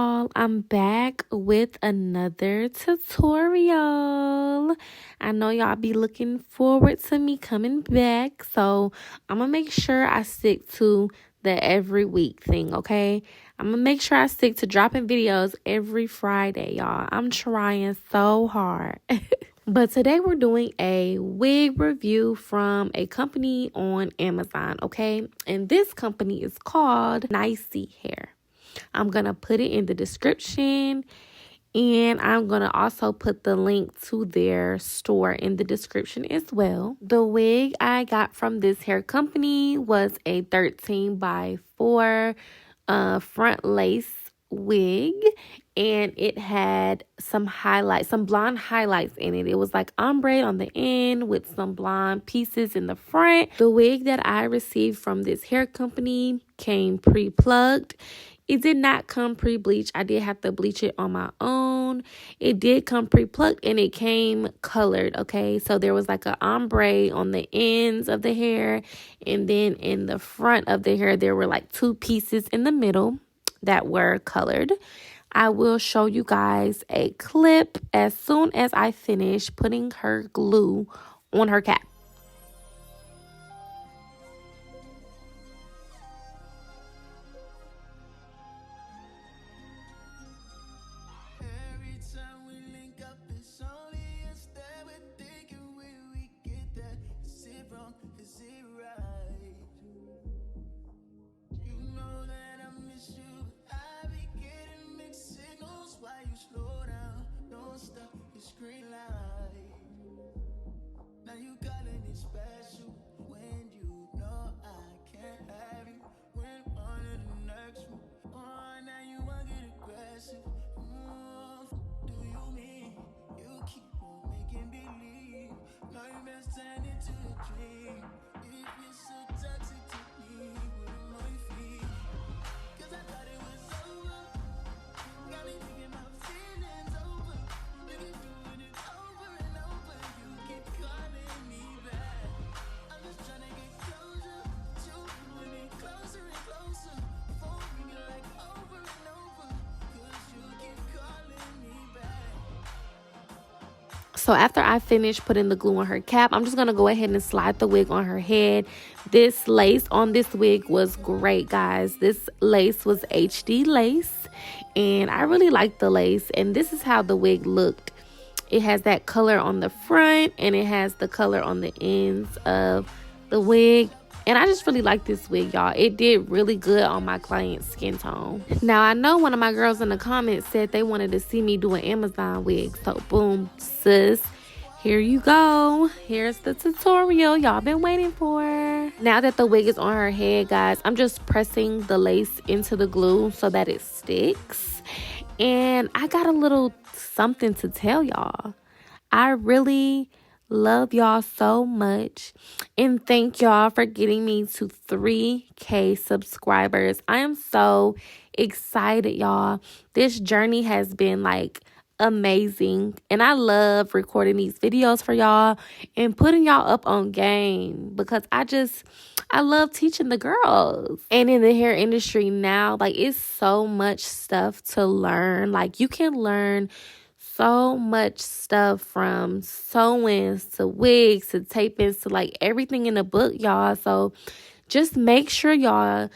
y'all, I'm back with another tutorial. I know y'all be looking forward to me coming back, so I'm gonna make sure I stick to the every week thing, okay? I'm gonna make sure I stick to dropping videos every Friday, y'all. I'm trying so hard. But today we're doing a wig review from a company on Amazon, okay? And this company is called Nicy Hair. I'm going to put it in the description, and I'm going to also put the link to their store in the description as well. The wig I got from this hair company was a 13 by 4 front lace wig, and it had some highlights, some blonde highlights in it. It was like ombre on the end with some blonde pieces in the front. The wig that I received from this hair company came pre-plucked. It did not come pre-bleached. I did have to bleach it on my own. It did come pre-plucked, and it came colored, okay? So there was like an ombre on the ends of the hair, and then in the front of the hair, there were like 2 pieces in the middle that were colored. I will show you guys a clip as soon as I finish putting her glue on her cap. So after I finish putting the glue on her cap, I'm just going to go ahead and slide the wig on her head. This lace on this wig was great, guys. This lace was HD lace, and I really liked the lace. And this is how the wig looked. It has that color on the front, and it has the color on the ends of the wig. And I just really like this wig, y'all. It did really good on my client's skin tone. Now, I know one of my girls in the comments said they wanted to see me do an Amazon wig. So, boom, sis. Here you go. Here's the tutorial y'all been waiting for. Now that the wig is on her head, guys, I'm just pressing the lace into the glue so that it sticks. And I got a little something to tell y'all. I really love y'all so much, and thank y'all for getting me to 3K subscribers. I am so excited, y'all. This journey has been like amazing, and I love recording these videos for y'all and putting y'all up on game, because I love teaching the girls. And in the hair industry now, like, it's so much stuff to learn. Like, you can learn so much stuff, from sewings to wigs to tape-ins to like everything in the book, y'all. So just make sure y'all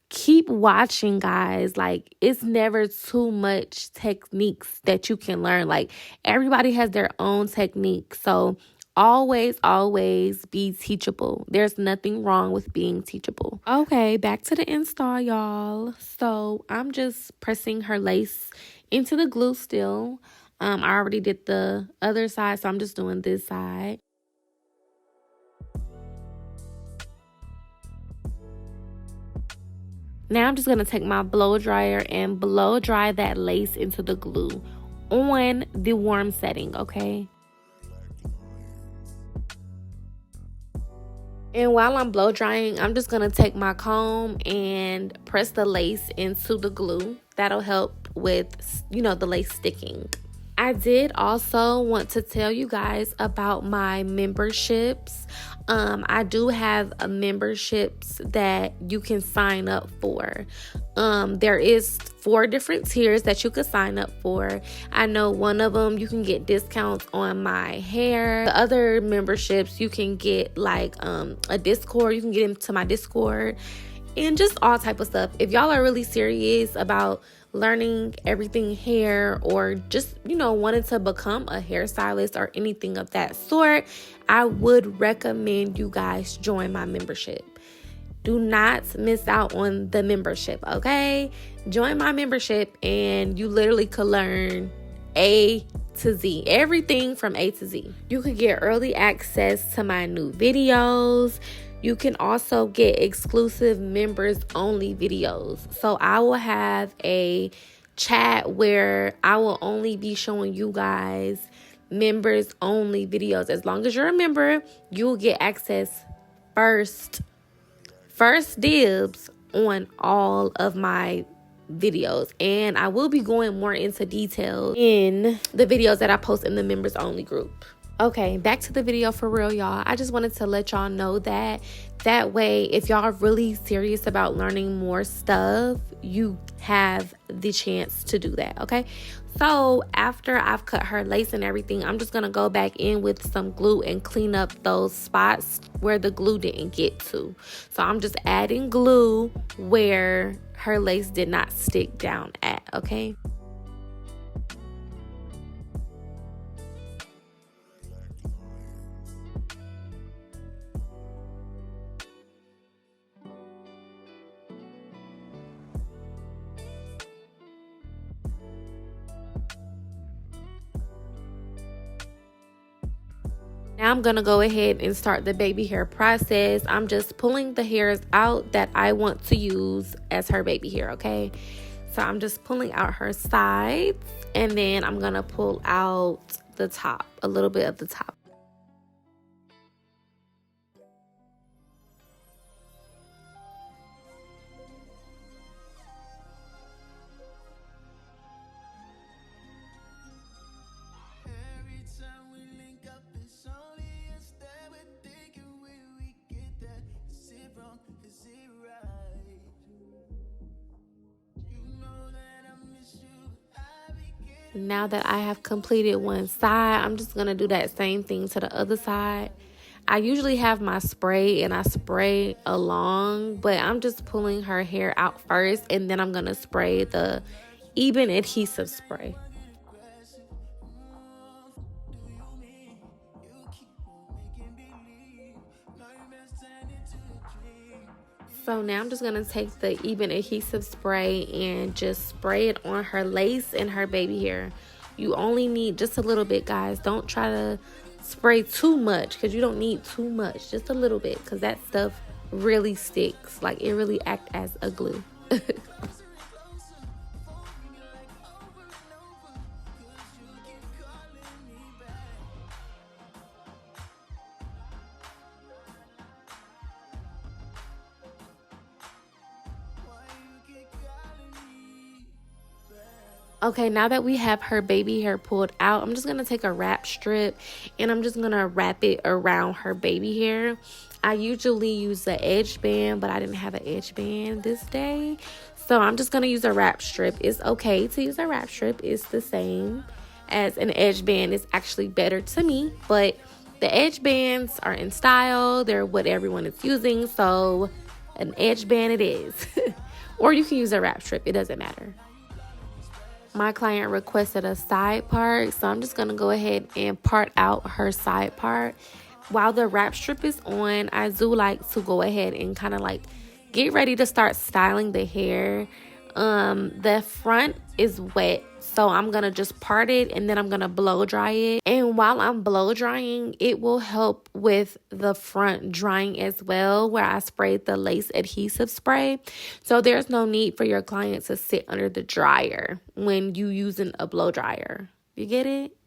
keep watching, guys. Like, it's never too much techniques that you can learn. Like, everybody has their own technique. So always be teachable. There's nothing wrong with being teachable. Okay, back to the install, y'all. So I'm just pressing her lace into the glue still. I already did the other side, so I'm just doing this side. Now I'm just going to take my blow dryer and blow dry that lace into the glue on the warm setting, okay? And while I'm blow drying, I'm just going to take my comb and press the lace into the glue. That'll help with, the lace sticking. I I did also want to tell you guys about my memberships. I do have memberships that you can sign up for. There is 4 different tiers that you could sign up for. I know one of them you can get discounts on my hair. The other memberships you can get like a Discord. You can get into my Discord and just all type of stuff. If y'all are really serious about learning everything hair, or just, you know, wanting to become a hairstylist or anything of that sort, I would recommend you guys join my membership. Do not miss out on the membership, okay? Join my membership and you literally could learn A to Z, everything from A to Z. You could get early access to my new videos. You can also get exclusive members only videos. So I will have a chat where I will only be showing you guys members only videos. As long as you're a member, you'll get access first dibs on all of my videos. And I will be going more into detail in the videos that I post in the members only group. Okay, back to the video for real, y'all. I just wanted to let y'all know that way, if y'all are really serious about learning more stuff, you have the chance to do that, okay? So after I've cut her lace and everything, I'm just going to go back in with some glue and clean up those spots where the glue didn't get to. So I'm just adding glue where her lace did not stick down at, okay? Now I'm going to go ahead and start the baby hair process. I'm just pulling the hairs out that I want to use as her baby hair, okay? So I'm just pulling out her sides, and then I'm going to pull out the top, a little bit of the top. Now that I have completed one side, I'm just going to do that same thing to the other side. I usually have my spray and I spray along, but I'm just pulling her hair out first, and then I'm going to spray the even adhesive spray. So now I'm just going to take the even adhesive spray and just spray it on her lace and her baby hair. You only need just a little bit, guys. Don't try to spray too much, because you don't need too much. Just a little bit, because that stuff really sticks. Like, it really acts as a glue. Okay, now that we have her baby hair pulled out, I'm just going to take a wrap strip and I'm just going to wrap it around her baby hair. I usually use the edge band, but I didn't have an edge band this day. So I'm just going to use a wrap strip. It's okay to use a wrap strip. It's the same as an edge band. It's actually better to me, but the edge bands are in style. They're what everyone is using. So an edge band it is. Or you can use a wrap strip. It doesn't matter. My client requested a side part, so I'm just going to go ahead and part out her side part. While the wrap strip is on, I do like to go ahead and kind of like get ready to start styling the hair. The front is wet, so I'm going to just part it and then I'm going to blow dry it. And while I'm blow drying, it will help with the front drying as well, where I sprayed the lace adhesive spray. So there's no need for your client to sit under the dryer when you using a blow dryer. You get it?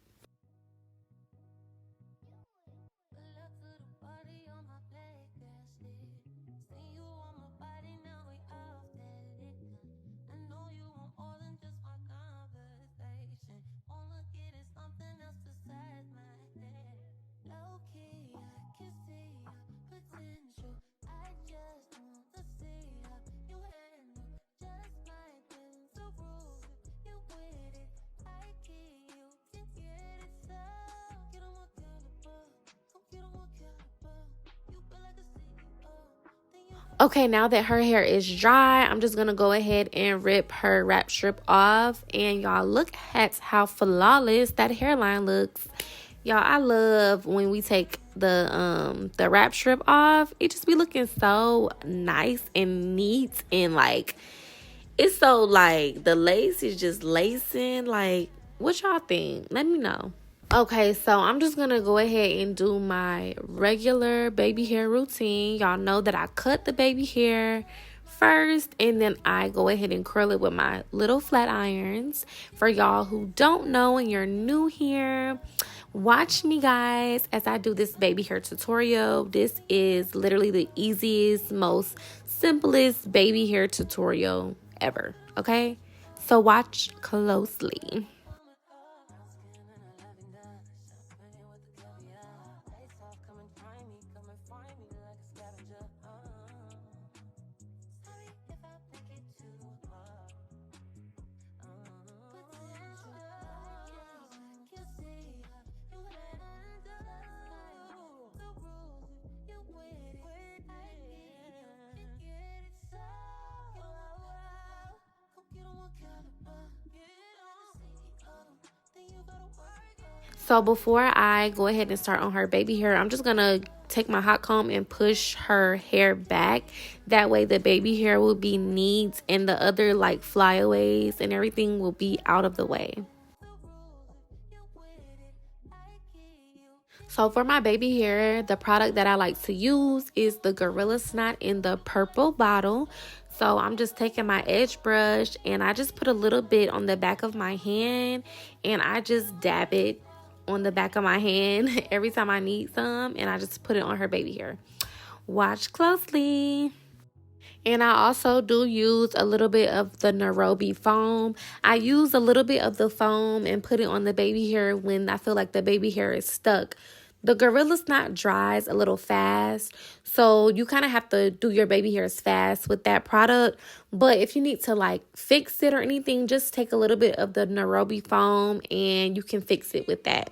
Okay, now that her hair is dry, I'm just gonna go ahead and rip her wrap strip off. And y'all, look at how flawless that hairline looks. Y'all, I love when we take the wrap strip off. It just be looking so nice and neat, and like it's so like the lace is just lacing. Like, what y'all think? Let me know. Okay, so I'm just gonna go ahead and do my regular baby hair routine. Y'all know that I cut the baby hair first, and then I go ahead and curl it with my little flat irons. For y'all who don't know and you're new here, watch me, guys, as I do this baby hair tutorial. This is literally the easiest, most simplest baby hair tutorial ever, okay? So watch closely. So before I go ahead and start on her baby hair, I'm just going to take my hot comb and push her hair back. That way the baby hair will be neat and the other like flyaways and everything will be out of the way. So for my baby hair, the product that I like to use is the Gorilla Snot in the purple bottle. So I'm just taking my edge brush and I just put a little bit on the back of my hand and I just dab it on the back of my hand every time I need some, and I just put it on her baby hair. Watch closely. And I also do use a little bit of the Nairobi foam. I use a little bit of the foam and put it on the baby hair when I feel like the baby hair is stuck. The Gorilla Snot dries a little fast, so you kind of have to do your baby hairs fast with that product. But if you need to like fix it or anything, just take a little bit of the Nairobi foam and you can fix it with that.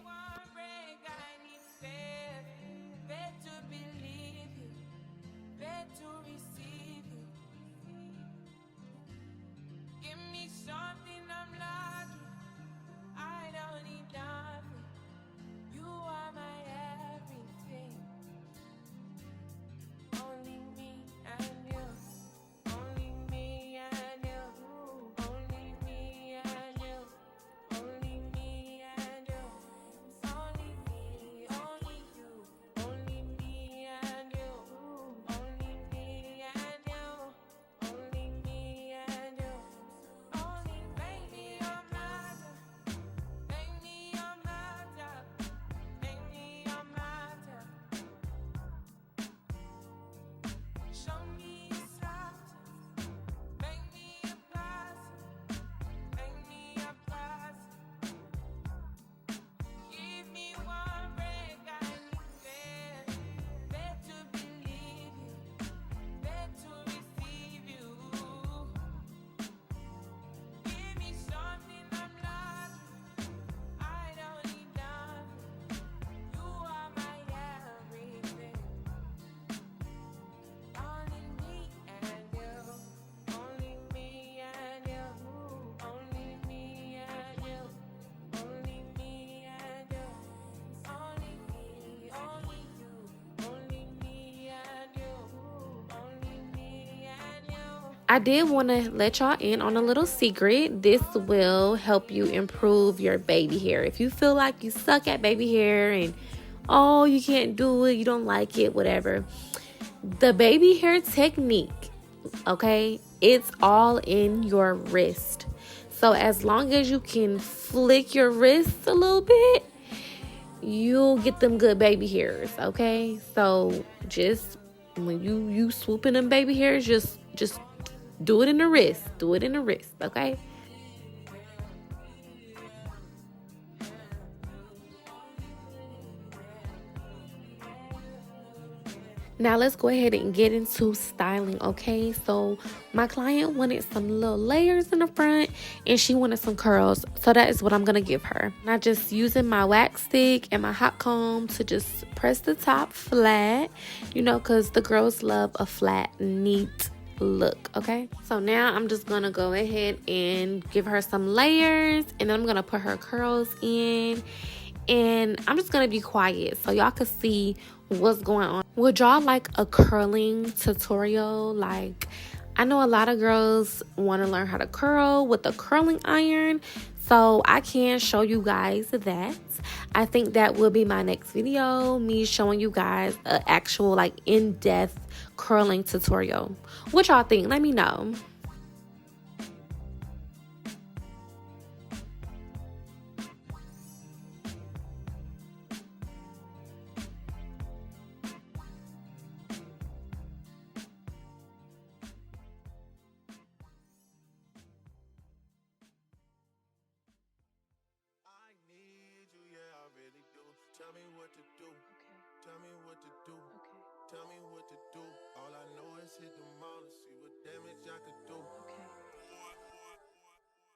I did want to let y'all in on a little secret. This will help you improve your baby hair. If you feel like you suck at baby hair and oh, you can't do it, you don't like it, whatever. The baby hair technique, okay, it's all in your wrist. So as long as you can flick your wrists a little bit, you'll get them good baby hairs, okay? So just when you swooping them baby hairs, just do it in the wrist. Do it in the wrist, okay? Now let's go ahead and get into styling, okay? So my client wanted some little layers in the front and she wanted some curls. So that is what I'm gonna give her. Now just using my wax stick and my hot comb to just press the top flat, you know, because the girls love a flat, neat look. Okay, so now I'm just gonna go ahead and give her some layers and then I'm gonna put her curls in. And I'm just gonna be quiet so y'all can see what's going on. Would y'all like a curling tutorial? Like, I know a lot of girls want to learn how to curl with a curling iron, so I can show you guys that. I think that will be my next video, me showing you guys an actual like in-depth curling tutorial. What y'all think? Let me know. Tell me what to do. Okay. Tell me what to do. Okay. Tell me what to do. All I know is hit the mall to see what damage I could do. Okay.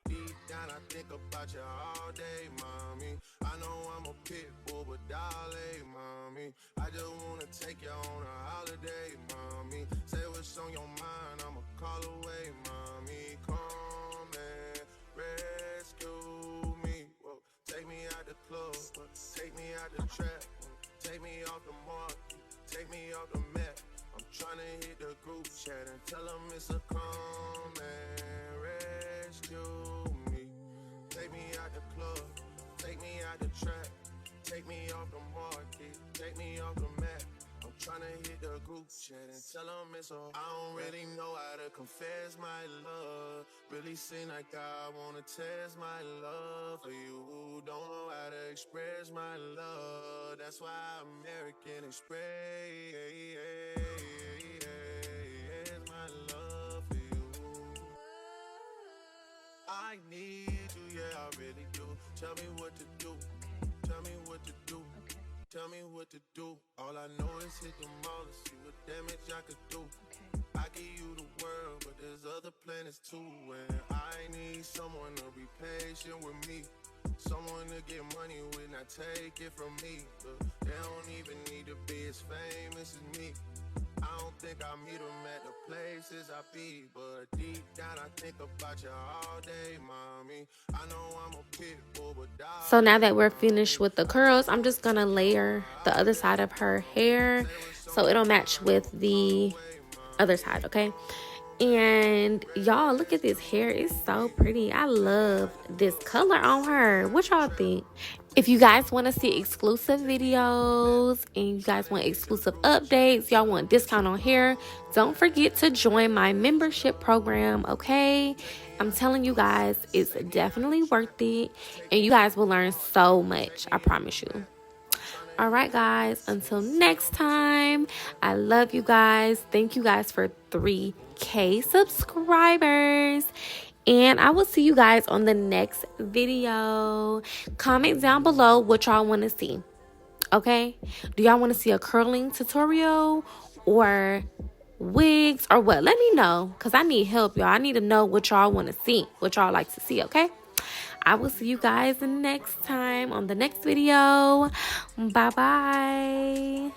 Deep down I think about you all day, mommy. I know I'm a pit bull, but darling, mommy, I just wanna take you on a holiday, mommy. Say what's on your mind, I'ma call away, mommy. Come and rescue me. Whoa. Take me out the club, take me out the trap, take me off the market, take me off the map. I'm tryna hit the group chat and tell them it's a come and rescue me. Take me out the club, take me out the trap, take me off the market, take me off the map. I'm tryna hit the group chat and tell them it's a I don't really know how to confess my love. Really seem like I wanna test my love for you. Don't know how to express my love. That's why American Express my love for you. I need you, yeah, I really do. Tell me what to do. Tell me what to do. Tell me what to do. All I know is hit the mall to see what damage I could do. Okay. I give you the world, but there's other planets too. And I need someone to be patient with me. Someone to get money with, not take it from me. They don't even need to be as famous as me. I don't think I meet them at the places I be, but deep down I think about you all day, mommy. I know I'm a pit bull, but so now that we're finished with the curls, I'm just gonna layer the other side of her hair so it'll match with the other side, okay? And y'all, look at this hair. It's so pretty. I love this color on her. What y'all think? If you guys want to see exclusive videos and you guys want exclusive updates, y'all want discount on hair, don't forget to join my membership program, okay? I'm telling you guys, it's definitely worth it. And you guys will learn so much. I promise you. All right, guys, until next time, I love you guys. Thank you guys for 3K subscribers. And I will see you guys on the next video. Comment down below what y'all want to see. Okay? Do y'all want to see a curling tutorial or wigs or what? Let me know because I need help, y'all. I need to know what y'all want to see, what y'all like to see, okay? I will see you guys next time on the next video. Bye-bye.